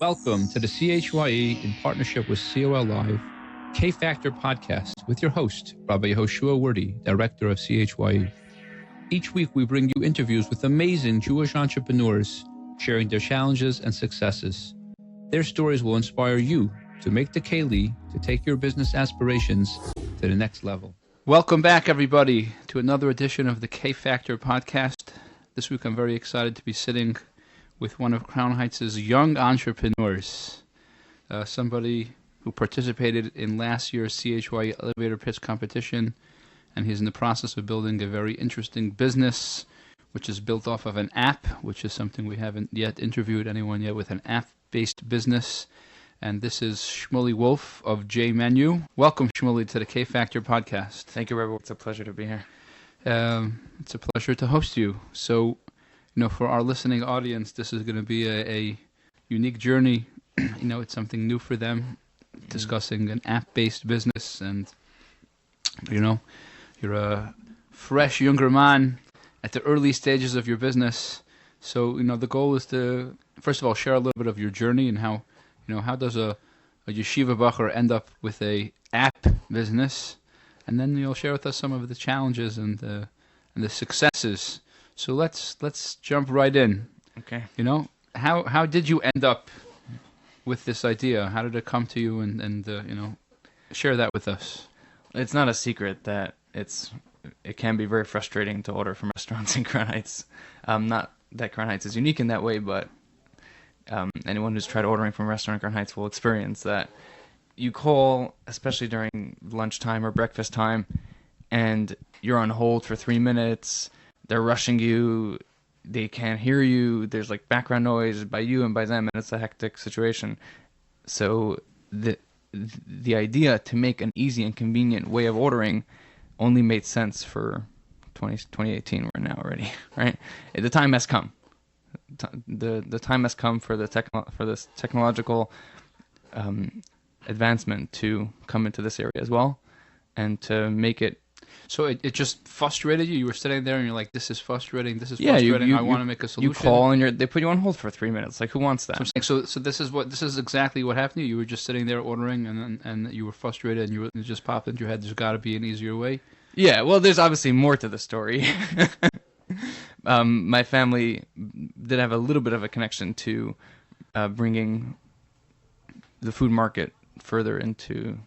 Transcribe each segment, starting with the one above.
Welcome to the CHYE in partnership with COL Live K-Factor podcast with your host, Rabbi Yehoshua Wordy, director of CHYE. Each week we bring you interviews with amazing Jewish entrepreneurs sharing their challenges and successes. Their stories will inspire you to make the Keli to take your business aspirations to the next level. Welcome back, everybody, to another edition of the K-Factor podcast. This week I'm very excited to be sitting with one of Crown Heights' young entrepreneurs, somebody who participated in last year's CHY elevator pitch competition, and he's in the process of building a very interesting business, which is built off of an app, which is something we haven't yet interviewed anyone yet with, an app-based business. And this is Shmuly Wolff of JMenu. Welcome, Shmuly, to the K-Factor podcast. Thank you, Rebel. It's a pleasure to be here. It's a pleasure to host you. So, for our listening audience, this is going to be a unique journey. It's something new for them, discussing an app-based business. And, you're a fresh, younger man at the early stages of your business. So, the goal is to, first of all, share a little bit of your journey and how does a yeshiva bacher end up with a app business? And then you'll share with us some of the challenges and the successes. So let's jump right in. Okay. How did you end up with this idea? How did it come to you? And share that with us. It's not a secret that it can be very frustrating to order from restaurants in Crown Heights. Not that Crown Heights is unique in that way, but anyone who's tried ordering from a restaurant in Crown Heights will experience that. You call, especially during lunchtime or breakfast time, and you're on hold for 3 minutes. They're rushing you. They can't hear you. There's like background noise by you and by them, and it's a hectic situation. So the idea to make an easy and convenient way of ordering only made sense for 2018. We're now already, right? The time has come. The time has come for this technological advancement to come into this area as well, and to make it. So it just frustrated you? You were sitting there and you're like, this is frustrating, I want to make a solution. You call and they put you on hold for 3 minutes. Like, who wants that? So this is exactly what happened to you. You were just sitting there ordering and you were frustrated and it just popped into your head, there's got to be an easier way? Yeah, well, there's obviously more to the story. My family did have a little bit of a connection to bringing the food market further into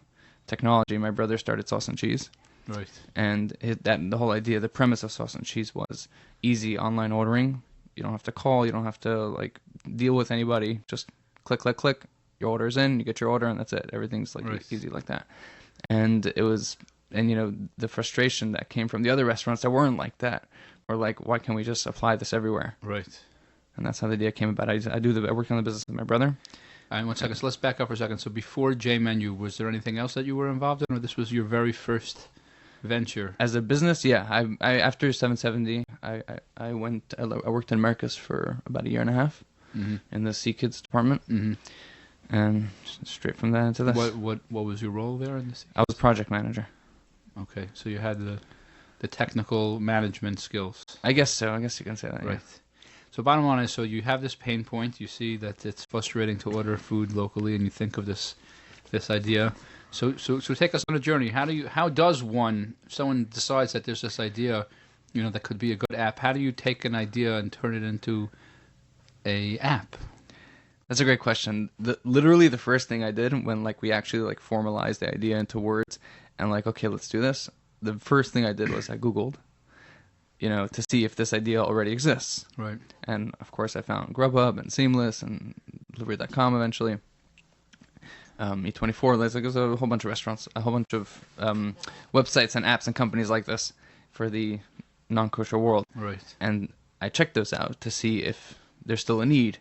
technology. My brother started Sauce and Cheese. Right. And the whole idea, the premise of Sauce and Cheese was easy online ordering. You don't have to call. You don't have to deal with anybody. Just click, click, click. Your order's in. You get your order, and that's it. Everything's easy like that. And it was, the frustration that came from the other restaurants that weren't like that were like, why can't we just apply this everywhere? Right. And that's how the idea came about. I worked on the business with my brother. All right, 1 second. So let's back up for a second. So before JMenu, was there anything else that you were involved in, or this was your very first venture? As a business, yeah. I after 770, I worked in Americas for about a year and a half in the Sea Kids department, and straight from that into this. What was your role there in the Sea Kids? I was project manager. Okay, so you had the technical management skills. I guess so. I guess you can say that. Right. Yeah. So bottom line is, so you have this pain point. You see that it's frustrating to order food locally, and you think of this idea. So take us on a journey. How does if someone decides that there's this idea, that could be a good app, how do you take an idea and turn it into a app? That's a great question. Literally the first thing I did when we actually formalized the idea into words and okay, let's do this. The first thing I did was I Googled, to see if this idea already exists. Right. And of course I found Grubhub and Seamless and Delivery.com eventually. E24, there's a whole bunch of restaurants, a whole bunch of websites and apps and companies like this for the non-kosher world. Right. And I checked those out to see if there's still a need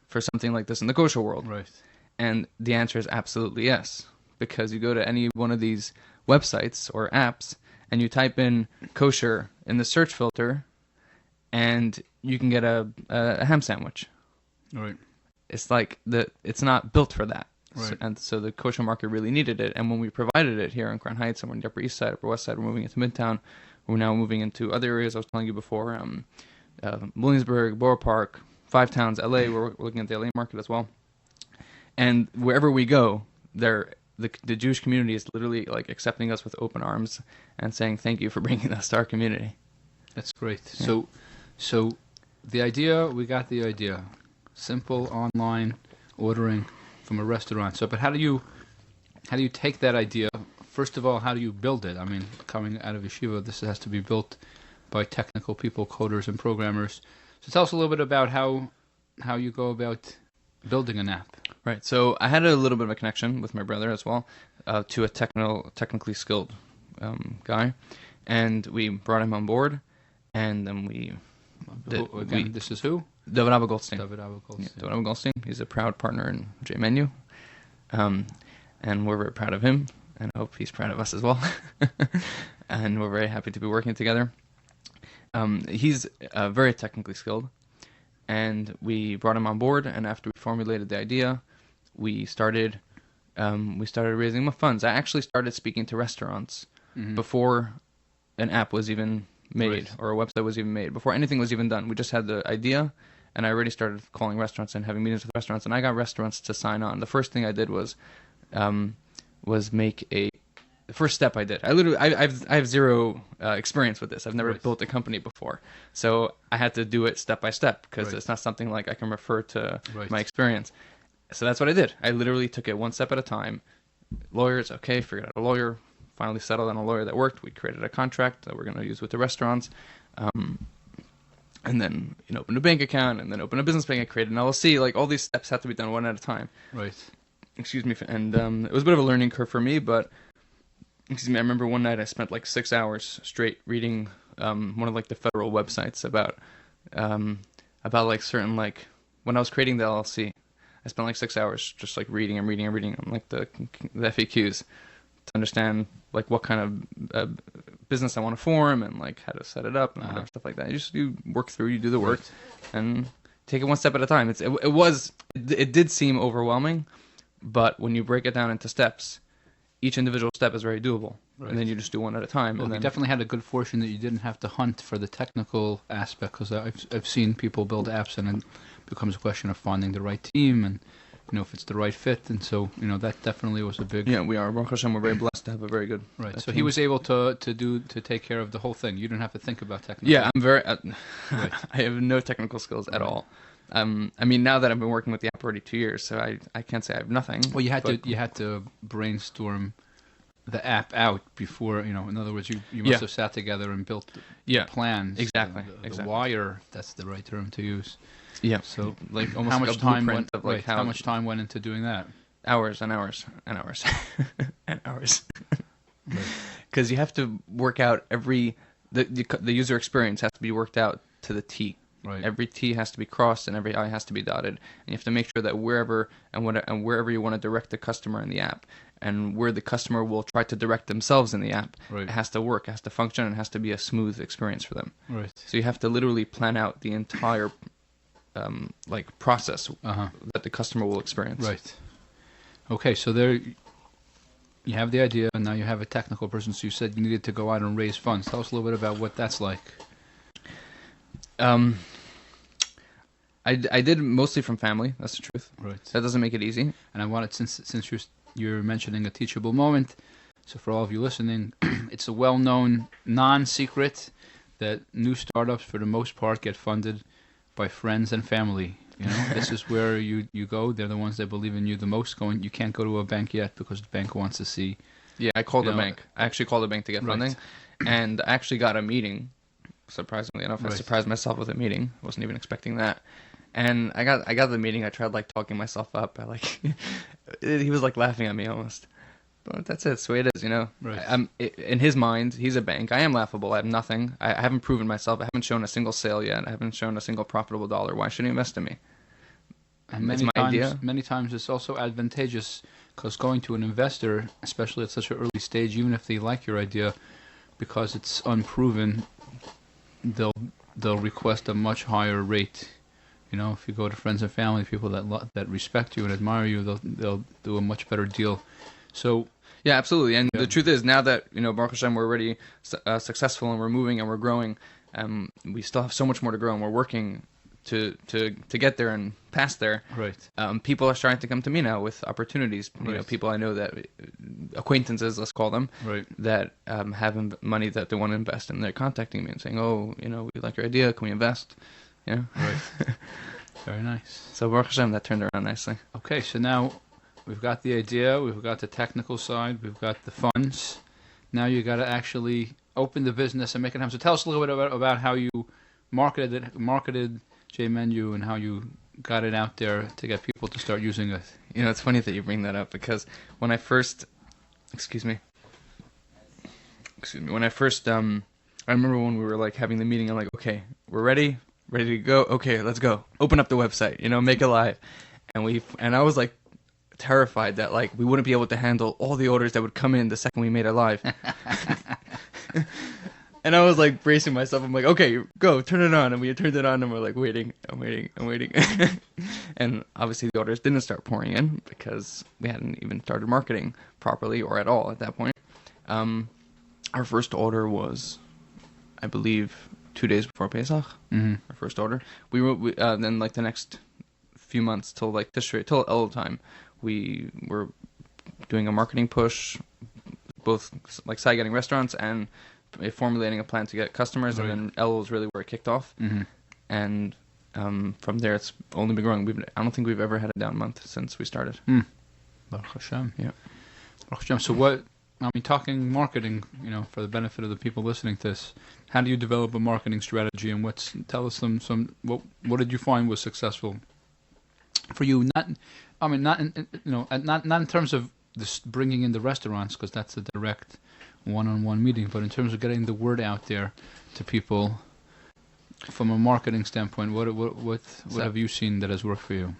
for something like this in the kosher world. Right. And the answer is absolutely yes. Because you go to any one of these websites or apps and you type in kosher in the search filter and you can get a ham sandwich. Right. It's it's not built for that. Right. So the kosher market really needed it. And when we provided it here in Crown Heights and we're in the Upper East Side, Upper West Side, we're moving into Midtown. We're now moving into other areas I was telling you before, Williamsburg, Borough Park, 5 towns, LA. We're looking at the LA market as well. And wherever we go, the Jewish community is literally like accepting us with open arms and saying thank you for bringing us to our community. That's great. Yeah. So the idea, we got the idea. Simple online ordering from a restaurant. So, but how do you take that idea? First of all, how do you build it? I mean, coming out of yeshiva, this has to be built by technical people, coders and programmers. So tell us a little bit about how you go about building an app. Right. So I had a little bit of a connection with my brother as well, to a technically skilled guy, and we brought him on board, and then this is who? David Abba Goldstein. David Abba Goldstein. Yeah, David Abba Goldstein. He's a proud partner in JMenu, and we're very proud of him, and I hope he's proud of us as well. And we're very happy to be working together. He's very technically skilled, and we brought him on board. And after we formulated the idea, we started raising funds. I actually started speaking to restaurants before an app was even made, or a website was even made, before anything was even done. We just had the idea, and I already started calling restaurants and having meetings with restaurants, and I got restaurants to sign on. The first thing I did was make the first step I did. I have zero experience with this. I've never built a company before, so I had to do it step by step because it's not something like I can refer to my experience. So that's what I did. I literally took it one step at a time. Lawyers, okay, figured out a lawyer. Finally settled on a lawyer that worked. We created a contract that we're going to use with the restaurants, and then opened a bank account, and then opened a business bank and created an LLC. Like all these steps had to be done one at a time. Right. Excuse me. And it was a bit of a learning curve for me, but I remember one night I spent like 6 hours straight reading one of like the federal websites about like certain like when I was creating the LLC. I spent like 6 hours just like reading on like the FAQs to understand like what kind of business I want to form and like how to set it up and whatever, stuff like that. You work through, you do the work, and take it one step at a time. It did seem overwhelming, but when you break it down into steps, each individual step is very doable, and then you just do one at a time. Well, and you definitely had a good fortune that you didn't have to hunt for the technical aspect, because I've seen people build apps and it becomes a question of finding the right team and if it's the right fit, and so that definitely was a big. Yeah, we are. Baruch Hashem, we're very blessed to have a very good. Right. So team. he was able to take care of the whole thing. You didn't have to think about technical. Yeah, I'm very. I have no technical skills at all. I mean, now that I've been working with the app already 2 years, so I can't say I have nothing. Well, you had to brainstorm the app out before. In other words, you must have sat together and built plans. Exactly. The wire. That's the right term to use. Yeah. So, like, almost how much time went? How much time went into doing that? Hours and hours and hours and hours. Because you have to work out the user experience has to be worked out to the T. Right. Every T has to be crossed and every I has to be dotted, and you have to make sure that wherever you want to direct the customer in the app, and where the customer will try to direct themselves in the app, it has to work, it has to function, and it has to be a smooth experience for them. Right. So you have to literally plan out the entire process that the customer will experience. Right. Okay, so there you have the idea, and now you have a technical person. So you said you needed to go out and raise funds. Tell us a little bit about what that's like. I did mostly from family. That's the truth. Right. That doesn't make it easy. And I wanted, since you're mentioning a teachable moment, so for all of you listening, it's a well-known non-secret that new startups, for the most part, get funded by friends and family. This is where you go. They're the ones that believe in you the most. You can't go to a bank yet because the bank wants to see. Yeah, I called the bank. I actually called the bank to get funding, and I actually got a meeting. Surprisingly enough, I surprised myself with a meeting. I wasn't even expecting that. And I got the meeting. I tried like talking myself up. He was like laughing at me almost. But that's it. That's the way it is, Right. In his mind, he's a bank. I am laughable. I have nothing. I haven't proven myself. I haven't shown a single sale yet. I haven't shown a single profitable dollar. Why should he invest in me? And many times it's also advantageous, because going to an investor, especially at such an early stage, even if they like your idea, because it's unproven, they'll request a much higher rate. If you go to friends and family, people that respect you and admire you, they'll do a much better deal. So yeah, absolutely. And the truth is, now that Baruch Hashem, we're already successful and we're moving and we're growing, we still have so much more to grow, and we're working to get there and pass there. Right. People are starting to come to me now with opportunities. You know, people I know that acquaintances, let's call them, that have money that they want to invest in. They're contacting me and saying, "Oh, you know, we like your idea. Can we invest?" You know. Right. Very nice. So Baruch Hashem, that turned around nicely. Okay, so now we've got the idea, we've got the technical side, we've got the funds. Now you got to actually open the business and make it happen. So tell us a little bit about how you marketed JMenu and how you got it out there to get people to start using it. You know, it's funny that you bring that up because when I first, I remember when we were like having the meeting, I'm like, okay, we're ready to go. Okay, let's go. Open up the website, you know, make it live. And I was like terrified that like we wouldn't be able to handle all the orders that would come in the second we made it live. And I was like bracing myself. I'm like, okay, go, turn it on. And we turned it on and we're like waiting. And obviously the orders didn't start pouring in because we hadn't even started marketing properly or at all at that point. Our first order was, I believe, 2 days before Pesach. Mm-hmm. Our first order. Then like the next few months till like Tishrei, till Elul time, we were doing a marketing push, both like side getting restaurants and formulating a plan to get customers, and then Elul was really where it kicked off. Mm-hmm. And from there, it's only been growing. I don't think we've ever had a down month since we started. Baruch Hashem. Yeah. Baruch Hashem. So talking marketing, you know, for the benefit of the people listening to this, how do you develop a marketing strategy, and tell us what did you find was successful for you? Not in terms of this bringing in the restaurants, because that's a direct one-on-one meeting, but in terms of getting the word out there to people from a marketing standpoint, what have you seen that has worked for you?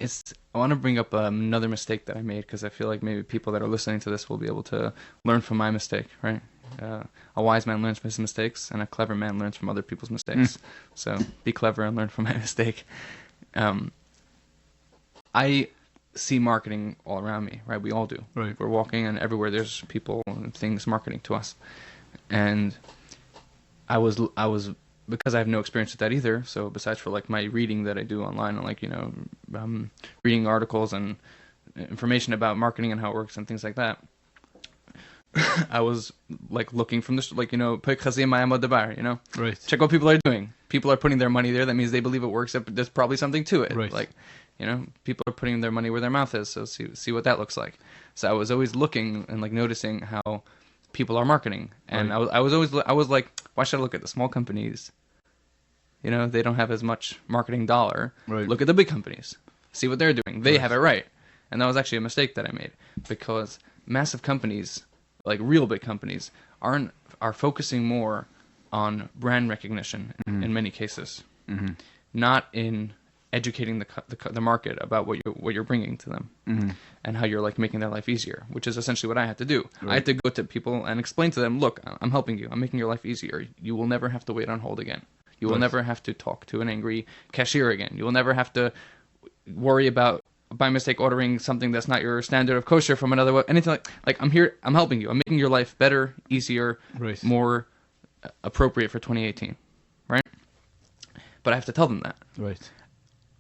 I want to bring up another mistake that I made, because I feel like maybe people that are listening to this will be able to learn from my mistake, right? A wise man learns from his mistakes, and a clever man learns from other people's mistakes. So be clever and learn from my mistake. I see marketing all around me, right? We all do. Right. We're walking, and everywhere there's people and things marketing to us. And I was because I have no experience with that either. So besides for like my reading that I do online, and like, you know, reading articles and information about marketing and how it works and things like that, I was like looking from this, like, you know, you know, right. Check what people are doing. People are putting their money there. That means they believe it works. There's probably something to it. Right. Like, you know, people are putting their money where their mouth is. So see what that looks like. So I was always looking and like noticing how people are marketing, and right. I was like, why should I look at the small companies? You know, they don't have as much marketing dollar. Right. Look at the big companies. See what they're doing. They have it right. And that was actually a mistake that I made, because massive companies, like real big companies, are focusing more on brand recognition in many cases, not in educating the market about what you're bringing to them, and how you're like making their life easier, which is essentially what I had to do. Right. I had to go to people and explain to them, look, I'm helping you. I'm making your life easier. You will never have to wait on hold again. You will never have to talk to an angry cashier again. You will never have to worry about, by mistake, ordering something that's not your standard of kosher from another, anything like I'm here. I'm helping you. I'm making your life better, easier, more appropriate for 2018, right? But I have to tell them that. Right.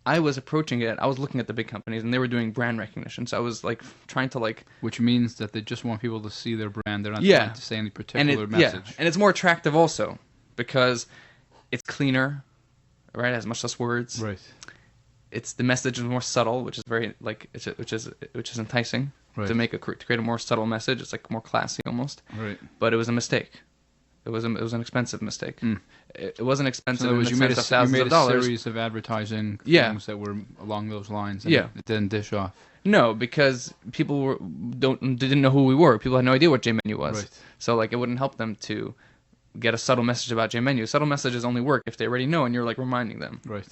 I was approaching it. I was looking at the big companies, and they were doing brand recognition. So I was like trying to like, which means that they just want people to see their brand. They're not trying to say any particular message. Yeah, and it's more attractive also because it's cleaner, right? It has much less words. Right. The message is more subtle, which is very like which is enticing to create a more subtle message. It's like more classy almost. Right. But it was a mistake. It was an expensive mistake. It wasn't expensive in the you sense of thousands of dollars. You made a series of advertising things that were along those lines. And it didn't dish off. No, because people didn't know who we were. People had no idea what JMenu was. Right. So like it wouldn't help them to get a subtle message about JMenu. Subtle messages only work if they already know and you're like reminding them. Right.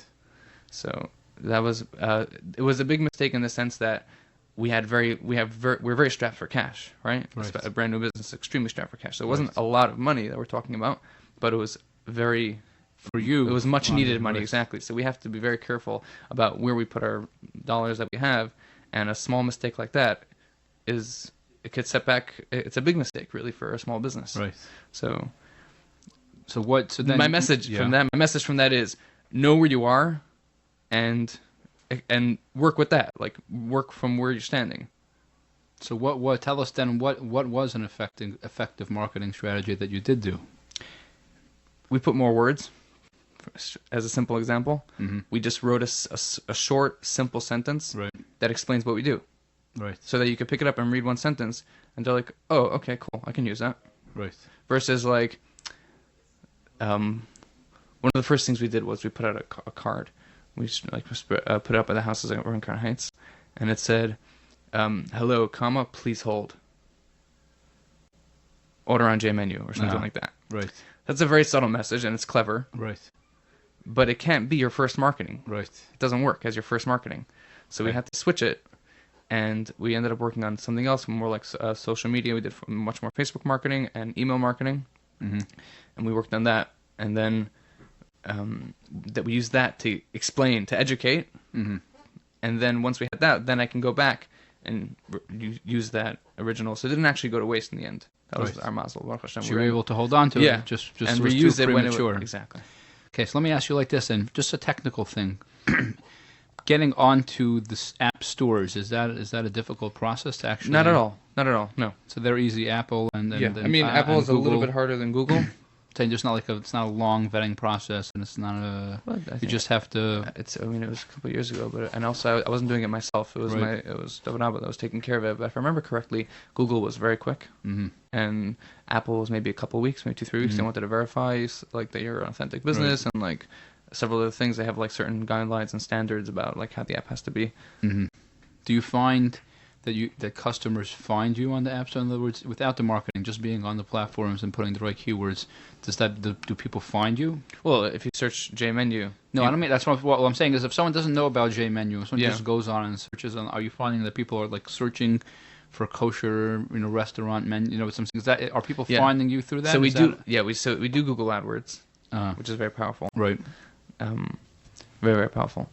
So that was it was a big mistake in the sense that we're very strapped for cash, right? A brand new business, extremely strapped for cash. So it wasn't a lot of money that we're talking about, but it was very, for you, it was much needed money, exactly. So we have to be very careful about where we put our dollars that we have, and a small mistake like that it could set back. It's a big mistake, really, for a small business. Right. So then my message from that is know where you are, and work with that. Like work from where you're standing. So what? Tell us then what was an effective marketing strategy that you did do? We put more words. As a simple example, we just wrote a short, simple sentence that explains what we do. Right. So that you could pick it up and read one sentence, and they're like, "Oh, okay, cool, I can use that." Right. Versus like, one of the first things we did was we put out a card. We just put it up at the houses over in Crown Heights, and it said, "Hello, comma, please hold. Order on JMenu," or something like that. Right. That's a very subtle message, and it's clever. Right. But it can't be your first marketing. Right. It doesn't work as your first marketing. So we had to switch it. And we ended up working on something else, more like social media. We did much more Facebook marketing and email marketing. And we worked on that. And then that we used that to explain, to educate. And then once we had that, then I can go back and use that original. So it didn't actually go to waste in the end. That was our mazel. So you were able to hold on to it. Just and reuse it when it was exactly. Okay, so let me ask you like this, and just a technical thing. Getting onto the app stores, is that a difficult process to actually? Not at all. Not at all. No. So they're easy, Apple and I mean, Apple is a little bit harder than Google. Saying just not it's not a long vetting process, and it's not you just have to. I mean, it was a couple of years ago, and also I wasn't doing it myself. It was it was Davanaba that was taking care of it. But if I remember correctly, Google was very quick, and Apple was maybe a couple of weeks, maybe 2-3 weeks. They wanted to verify like that you're an authentic business, and like several other things. They have like certain guidelines and standards about like how the app has to be. Do you find that customers find you on the app? So in other words, without the marketing, just being on the platforms and putting the right keywords, do people find you? Well, if you search JMenu. No, I don't mean that's what I'm saying is if someone doesn't know about JMenu, if someone just goes on and searches on, are you finding that people are like searching for kosher, restaurant menu, some things are people finding you through that? So we do Google AdWords, which is very powerful. Right. Very, very powerful.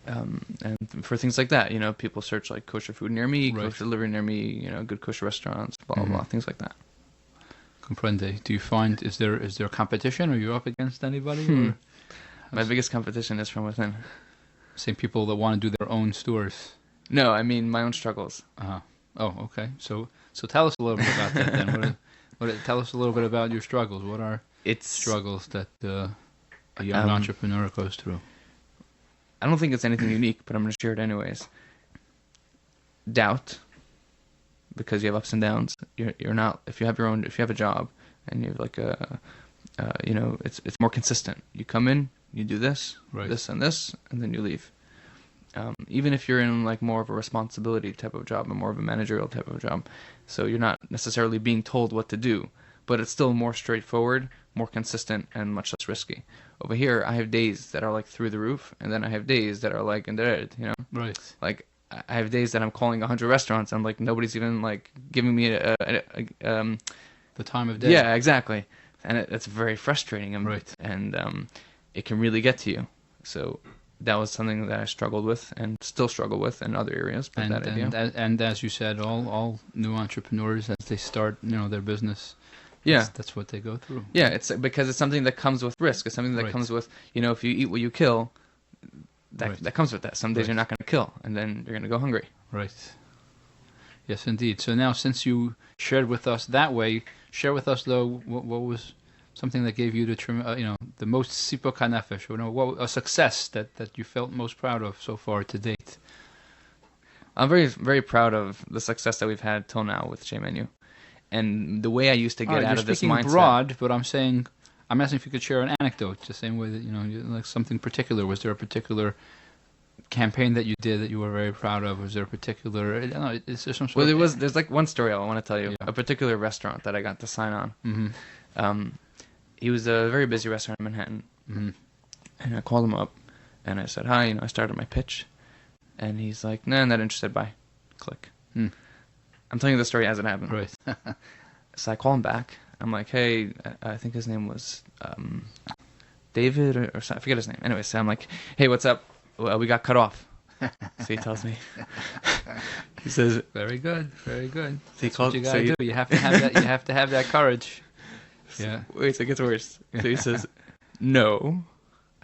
And for things like that, people search like kosher food near me, kosher delivery near me, good kosher restaurants, blah, blah, blah, things like that. Comprende. Do you find, is there competition? Are you up against anybody? Or my biggest competition is from within. Same people that want to do their own stores? No, I mean my own struggles. Oh, okay. So tell us a little bit about that then. Tell us a little bit about your struggles. What are struggles that a young entrepreneur goes through? I don't think it's anything unique, but I'm going to share it anyways. Doubt, because you have ups and downs. You're not, if you have a job and you have like it's more consistent. You come in, you do this, this and this, and then you leave. Even if you're in like more of a responsibility type of job and more of a managerial type of job, so you're not necessarily being told what to do, but it's still more straightforward, more consistent, and much less risky. Over here, I have days that are like through the roof, and then I have days that are like in the red, Right. Like I have days that I'm calling 100 restaurants, and like nobody's even like giving me the time of day. Yeah, exactly, and it's very frustrating. And it can really get to you. So that was something that I struggled with, and still struggle with in other areas. But and as you said, all new entrepreneurs as they start, their business. Yeah, that's what they go through. Yeah, it's because it's something that comes with risk. It's something that comes with, if you eat what you kill, that comes with that. Some days you're not going to kill, and then you're going to go hungry. Right. Yes, indeed. So now, since you shared with us that way, share with us though what was something that gave you the most sipok hanefesh, what a success that you felt most proud of so far to date. I'm very, very proud of the success that we've had till now with JMenu. And the way I used to get out of this mindset. You're speaking broad, but I'm asking if you could share an anecdote, the same way that like something particular. Was there a particular campaign that you did that you were very proud of? Was there a particular? I don't know. Is there some sort of? There's like one story I want to tell you. Yeah. A particular restaurant that I got to sign on. Mm-hmm. He was a very busy restaurant in Manhattan, and I called him up, and I said, "Hi, I started my pitch," and he's like, "Nah, not interested." Bye. Click. I'm telling you the story as it happened. Right. So I call him back. I'm like, hey, I think his name was David or I forget his name. Anyway, so I'm like, hey, what's up? Well, we got cut off. So he tells me. He says, very good, very good. So he calls, what you gotta do. You have to have that. You have to have that courage. Yeah. Wait, so it gets worse. So he says, no,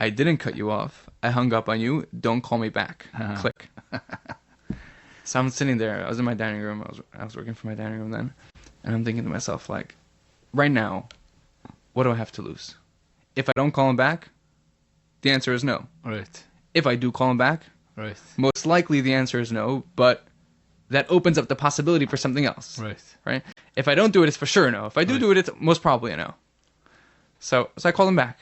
I didn't cut you off. I hung up on you. Don't call me back. Click. So I'm sitting there. I was in my dining room. I was working for my dining room then. And I'm thinking to myself, like, right now, what do I have to lose? If I don't call him back, the answer is no. Right. If I do call him back, Right. most likely the answer is no, but that opens up the possibility for something else. Right. Right? If I don't do it, it's for sure no. If I do it, it's most probably a no. So I call him back.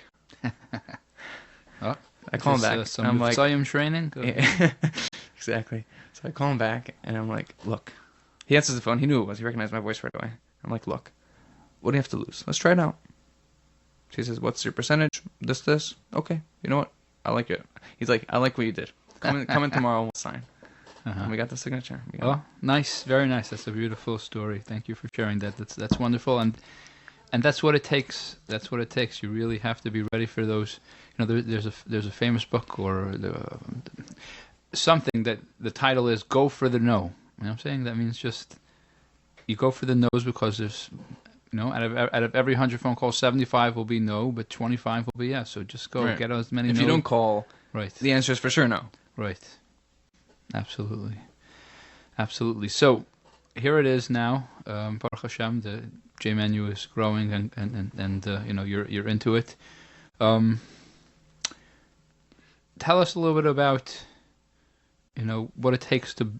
Oh, I call him back. Some I'm like, training? exactly. So I call him back, and I'm like, look. He answers the phone. He knew it was. He recognized my voice right away. I'm like, look, what do you have to lose? Let's try it out. She says, what's your percentage? This. Okay. You know what? I like it. He's like, I like what you did. Come in tomorrow and we'll sign. And we got the signature. Nice. Very nice. That's a beautiful story. Thank you for sharing that. That's wonderful. And that's what it takes. That's what it takes. You really have to be ready for those. You know, there's a famous book or something that the title is "Go for the No." You know what I'm saying? That means just you go for the no's because there's, you know, out of every 100 phone calls, 75 will be no, but 25 will be yes. So just go get as many. If you don't call, the answer is for sure no. Right. Absolutely. So here it is now. Baruch Hashem, the JMenu is growing, and you know, you're into it. Tell us a little bit about, you know, what it takes to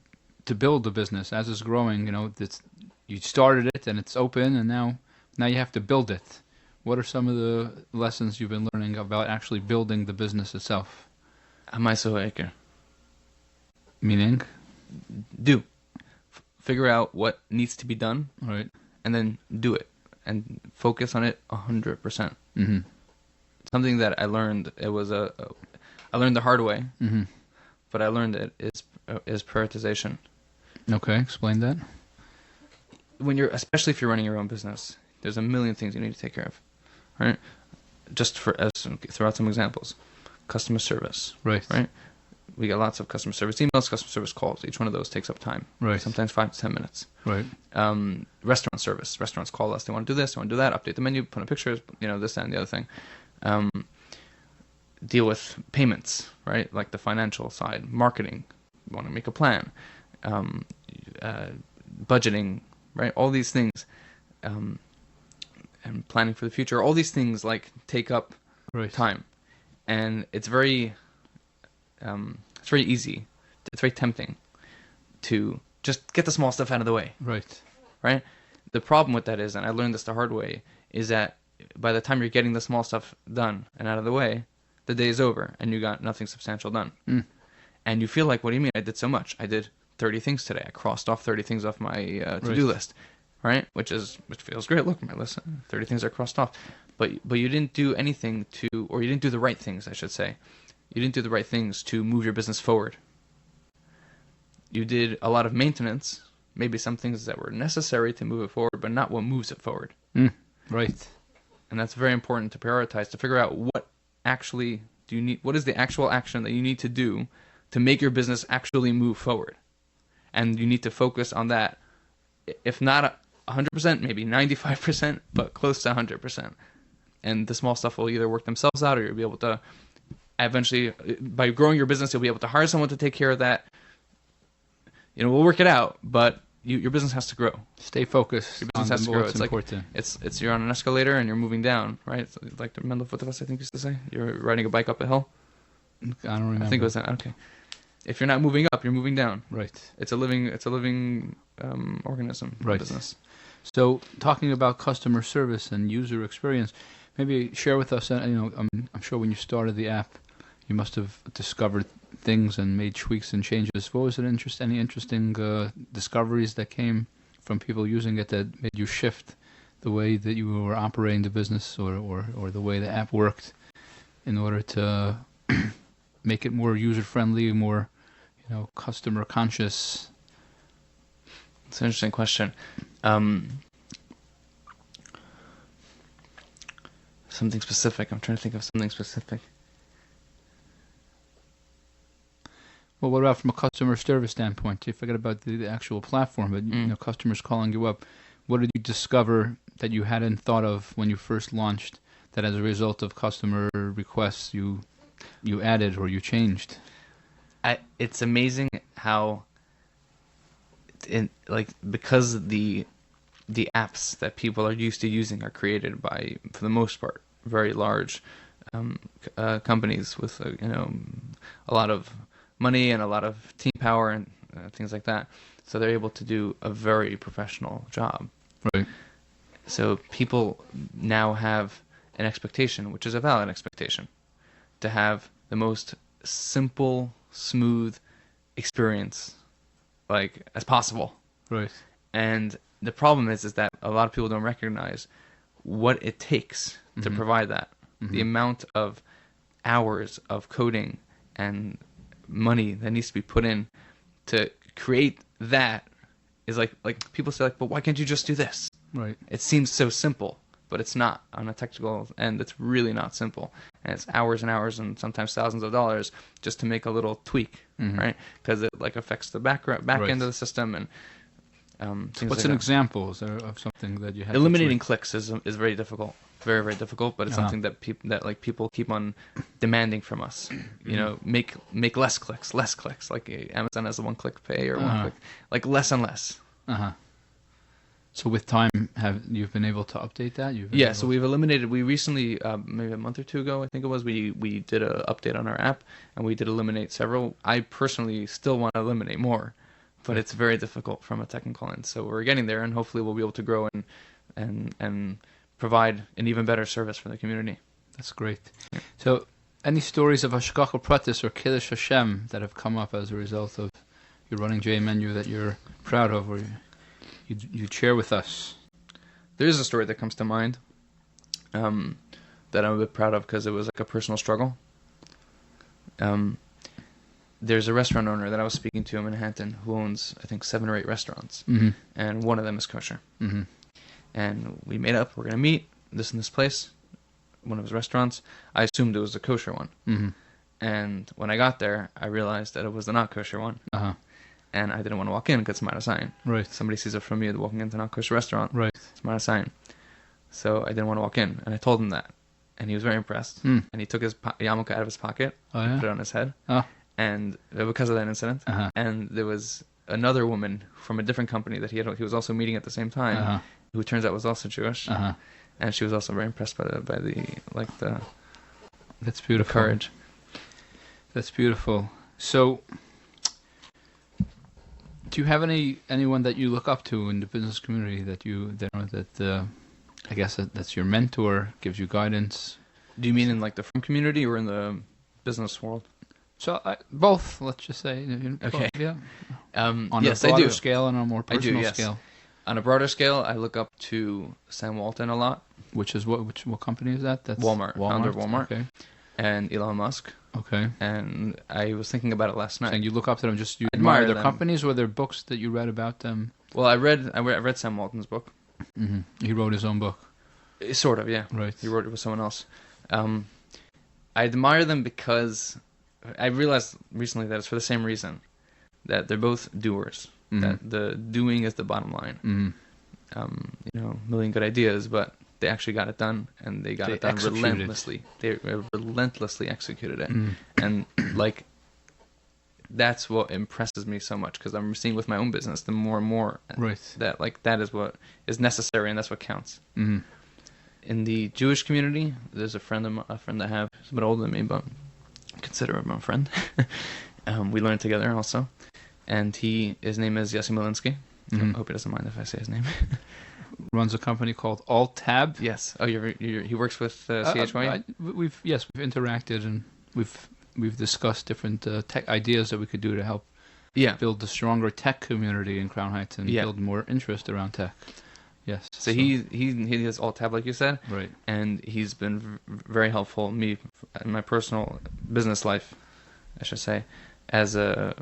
build the business as it's growing. You know, you started it and it's open, and now you have to build it. What are some of the lessons you've been learning about actually building the business itself? Meaning? Figure out what needs to be done, right, and then do it, and focus on it 100%. Mm-hmm. Something that I learned, I learned the hard way, mm-hmm. but I learned it is prioritization. Okay, explain that. Especially if you're running your own business, there's a million things you need to take care of, right? Just throw out some examples. Customer service, right? We get lots of customer service emails, customer service calls. Each one of those takes up time, right? Sometimes 5 to 10 minutes, right? Restaurant service. Restaurants call us. They want to do this. They want to do that. Update the menu. Put in pictures. You know, this, that, and the other thing. Deal with payments, right? Like the financial side. Marketing. You want to make a plan. Budgeting, right? All these things, and planning for the future. All these things like take up time, and it's very easy. It's very tempting to just get the small stuff out of the way. Right. The problem with that is, and I learned this the hard way, is that by the time you're getting the small stuff done and out of the way, the day is over and you got nothing substantial done. Mm. And you feel like, what do you mean? I did so much. I did 30 things today. I crossed off 30 things off my to-do list, right? Which feels great. Look, my list, 30 things are crossed off. But you didn't do anything or you didn't do the right things, I should say. You didn't do the right things to move your business forward. You did a lot of maintenance, maybe some things that were necessary to move it forward, but not what moves it forward. Right. And that's very important to prioritize, to figure out what actually do you need, what is the actual action that you need to do to make your business actually move forward. And you need to focus on that, if not 100%, maybe 95%, but close to 100%. And the small stuff will either work themselves out, or you'll be able to eventually, by growing your business, you'll be able to hire someone to take care of that. You know, we'll work it out, but your business has to grow. Stay focused. Your business has to grow. It's important. Like it's you're on an escalator and you're moving down, right? It's like the Mendel Futterfass, I think, used to say. You're riding a bike up a hill. I don't remember. I think it was that. Okay. If you're not moving up, you're moving down. Right. It's a living organism. Right. Business. So, talking about customer service and user experience, maybe share with us. You know, I'm sure when you started the app, you must have discovered things and made tweaks and changes. What was it? Any interesting discoveries that came from people using it that made you shift the way that you were operating the business, or the way the app worked, in order to make it more user friendly, more, you know, customer conscious? It's an interesting question. Something specific. I'm trying to think of something specific. Well, what about from a customer service standpoint? You forget about the actual platform, but you know, customers calling you up. What did you discover that you hadn't thought of when you first launched, that as a result of customer requests, you you added or you changed? It's amazing how, because the apps that people are used to using are created by, for the most part, very large companies with a lot of money and a lot of team power and things like that. So they're able to do a very professional job. Right. So people now have an expectation, which is a valid expectation, to have the most simple, smooth experience as possible. Right. And the problem is that a lot of people don't recognize what it takes to provide that. The amount of hours of coding and money that needs to be put in to create that is like people say but why can't you just do this? Right. It seems so simple, but it's not. On a technical end, it's really not simple. And it's hours and hours and sometimes thousands of dollars just to make a little tweak, right? Because it affects the back end of the system and things. What's like an that. example of something that you have? Eliminating clicks is very difficult. Very, very difficult, but it's something that people keep on demanding from us. Make less clicks. Like Amazon has a one-click pay or one click, less and less. So with time, have you been able to update that? So we've eliminated. We recently, maybe a month or two ago, I think it was, we did an update on our app, and we did eliminate several. I personally still want to eliminate more, but it's very difficult from a technical end. So we're getting there, and hopefully we'll be able to grow and provide an even better service for the community. That's great. Yeah. So, any stories of Hashgacha Pratis or Kiddush Hashem that have come up as a result of you running JMenu that you're proud of, or you'd share with us? There is a story that comes to mind that I'm a bit proud of because it was a personal struggle. There's a restaurant owner that I was speaking to in Manhattan who owns, I think, 7 or 8 restaurants, and one of them is kosher. And we made up, we're going to meet in this place, one of his restaurants. I assumed it was a kosher one. And when I got there, I realized that it was the not kosher one. And I didn't want to walk in because it's not a sign. Right. Somebody sees it from me walking into a not kosher restaurant. Right. It's not a sign. So I didn't want to walk in. And I told him that. And he was very impressed. And he took his yarmulke out of his pocket, put it on his head. And because of that incident. And there was another woman from a different company that he was also meeting at the same time, who turns out was also Jewish, and she was also very impressed by the That's beautiful. courage. That's beautiful. So, do you have anyone that you look up to in the business community I guess that's your mentor, gives you guidance? Do you mean in the firm community or in the business world? So both, let's just say. Okay. Yeah. On a broader scale and on a more personal scale. On a broader scale, I look up to Sam Walton a lot. Which what company is that? That's Walmart. Founder of Walmart. Okay. And Elon Musk. Okay. And I was thinking about it last night. And you look up to them, you admire their them. companies or their books that you read about them? Well, I read Sam Walton's book. He wrote his own book. Sort of, yeah. Right. He wrote it with someone else. I admire them because I realized recently that it's for the same reason, that they're both doers. That the doing is the bottom line. Million good ideas, but they actually got it done, and they got it done relentlessly. They relentlessly executed it, and that's what impresses me so much, because I'm seeing with my own business the more and more that that is what is necessary, and that's what counts. In the Jewish community, there's a friend I have. He's a bit older than me, but I consider him a friend. We learned together also, and his name is Yossi Malinsky. I hope he doesn't mind if I say his name. Runs a company called Alt-Tab. Yes. Oh, he works with CHY? We've interacted, and we've discussed different tech ideas that we could do to help build a stronger tech community in Crown Heights and build more interest around tech. Yes. So he has Alt-Tab, like you said. Right. And he's been very helpful me in my personal business life, I should say, as a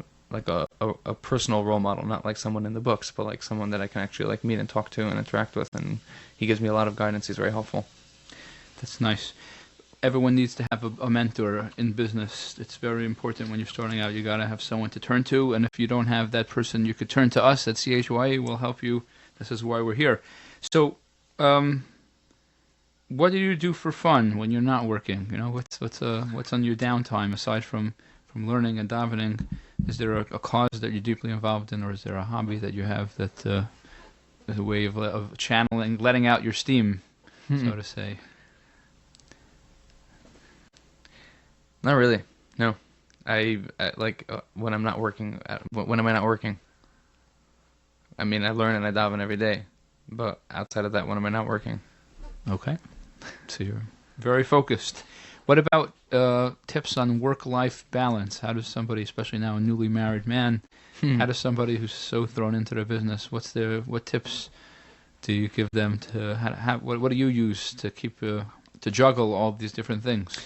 personal role model, not like someone in the books, but like someone that I can actually meet and talk to and interact with, and he gives me a lot of guidance. He's very helpful. That's nice. Everyone needs to have a mentor in business. It's very important when you're starting out. You got to have someone to turn to, and if you don't have that person, you could turn to us at CHY. We'll help you. This is why we're here. So, what do you do for fun when you're not working? You know, what's on your downtime aside from learning and davening? Is there a cause that you're deeply involved in, or is there a hobby that you have that is a way of channeling, letting out your steam, so to say? Not really. No, I like when I'm not working. When am I not working? I mean, I learn and I daven every day, but outside of that, when am I not working? Okay, so you're very focused. What about tips on work-life balance? How does somebody, especially now a newly married man, how does somebody who's so thrown into their business, what tips do you give them to what do you use to keep to juggle all these different things?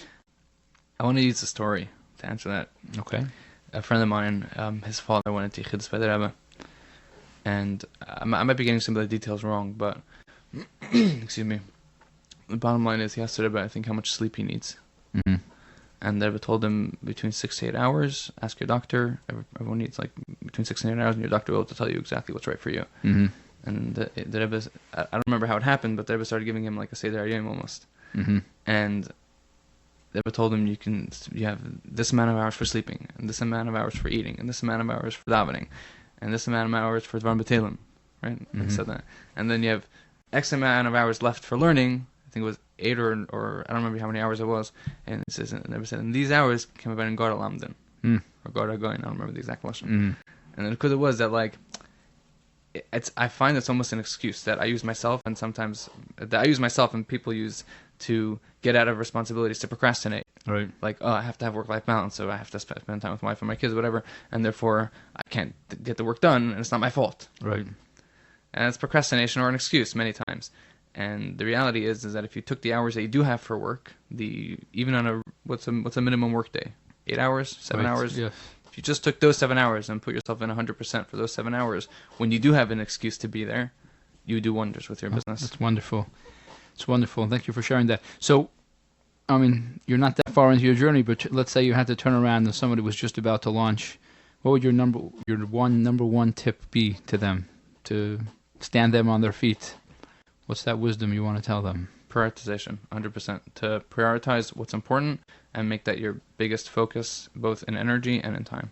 I want to use a story to answer that. Okay. A friend of mine, his father went into Chiddush by the Rebbe, and I might be getting some of the details wrong, but excuse me. The bottom line is he asked the Rebbe, I think, how much sleep he needs. Mm-hmm. And the Rebbe told him between 6 to 8 hours. Ask your doctor. Everyone needs like between 6 and 8 hours, and your doctor will be able to tell you exactly what's right for you. Mm-hmm. And the Rebbe, I don't remember how it happened, but the Rebbe started giving him like a Seder Yom almost. Mm-hmm. And the Rebbe told him you have this amount of hours for sleeping, and this amount of hours for eating, and this amount of hours for davening, and this amount of hours for Dvar B'Telim, right? Mm-hmm. And said that. And then you have X amount of hours left for learning. I think it was 8 or I don't remember how many hours it was. And it says, and Rebbe said, and these hours came about in Gora Lamden, or Gora Goin. I don't remember the exact lesson. And then because it was that like, I find it's almost an excuse that I use myself, and sometimes that I use myself and people use to get out of responsibilities, to procrastinate. Right. Like, oh, I have to have work-life balance, so I have to spend time with my wife and my kids, whatever, and therefore I can't get the work done, and it's not my fault. Right. And it's procrastination or an excuse many times. And the reality is that if you took the hours that you do have for work, even on what's a minimum work day? 8 hours? 7 hours? Yes. If you just took those 7 hours and put yourself in 100% for those 7 hours, when you do have an excuse to be there, you do wonders with your business. That's wonderful. It's wonderful. Thank you for sharing that. So, I mean, you're not that far into your journey, but let's say you had to turn around and somebody was just about to launch. What would your number one tip be to them to stand them on their feet? What's that wisdom you want to tell them? Prioritization, 100%. To prioritize what's important and make that your biggest focus, both in energy and in time.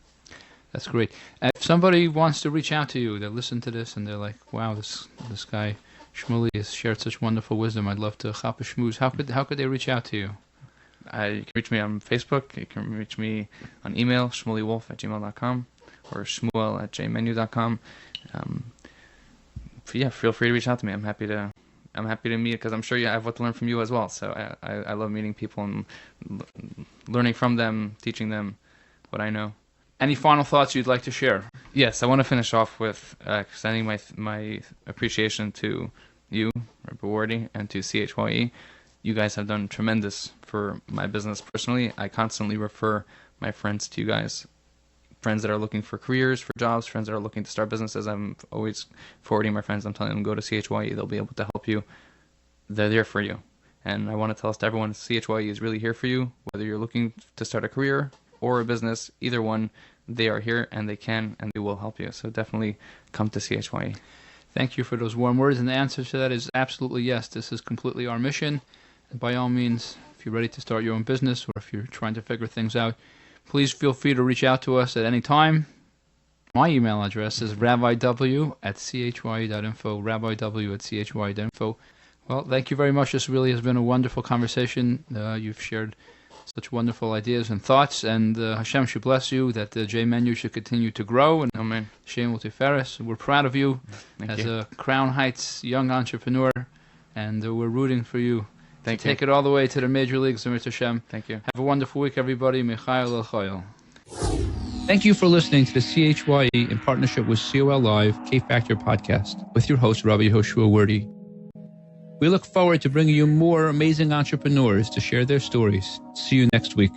That's great. If somebody wants to reach out to you, they listen to this and they're like, wow, this guy Shmuly has shared such wonderful wisdom. I'd love to chap a schmooze. How could they reach out to you? You can reach me on Facebook. You can reach me on email, shmulywolff@gmail.com, or shmuel@JMenu.com. Yeah, feel free to reach out to me. I'm happy to meet, because I'm sure I have what to learn from you as well. So I love meeting people and learning from them, teaching them what I know. Any final thoughts you'd like to share? Yes, I want to finish off with extending my appreciation to you, Rabbi Wardy, and to CHYE. You guys have done tremendous for my business personally. I constantly refer my friends to you guys. Friends that are looking for careers, for jobs, friends that are looking to start businesses. I'm always forwarding my friends. I'm telling them, go to CHYE. They'll be able to help you. They're there for you. And I want to tell us to everyone, CHYE is really here for you. Whether you're looking to start a career or a business, either one, they are here and they can and they will help you. So definitely come to CHYE. Thank you for those warm words. And the answer to that is absolutely yes. This is completely our mission. And by all means, if you're ready to start your own business or if you're trying to figure things out, please feel free to reach out to us at any time. My email address is rabbiw@chy.info, rabbiw@chy.info. Well, thank you very much. This really has been a wonderful conversation. You've shared such wonderful ideas and thoughts, and Hashem should bless you, that the JMenu should continue to grow, and Amen. Shem will Tiferes. We're proud of you Thank as you. a Crown Heights young entrepreneur, and we're rooting for you. Thank to you. Take it all the way to the major leagues, Mr. Hashem. Thank you. Have a wonderful week, everybody. Michael El Chayil. Thank you for listening to the CHYE in partnership with COL Live K-Factor podcast with your host, Rabbi Yehoshua Wordy. We look forward to bringing you more amazing entrepreneurs to share their stories. See you next week.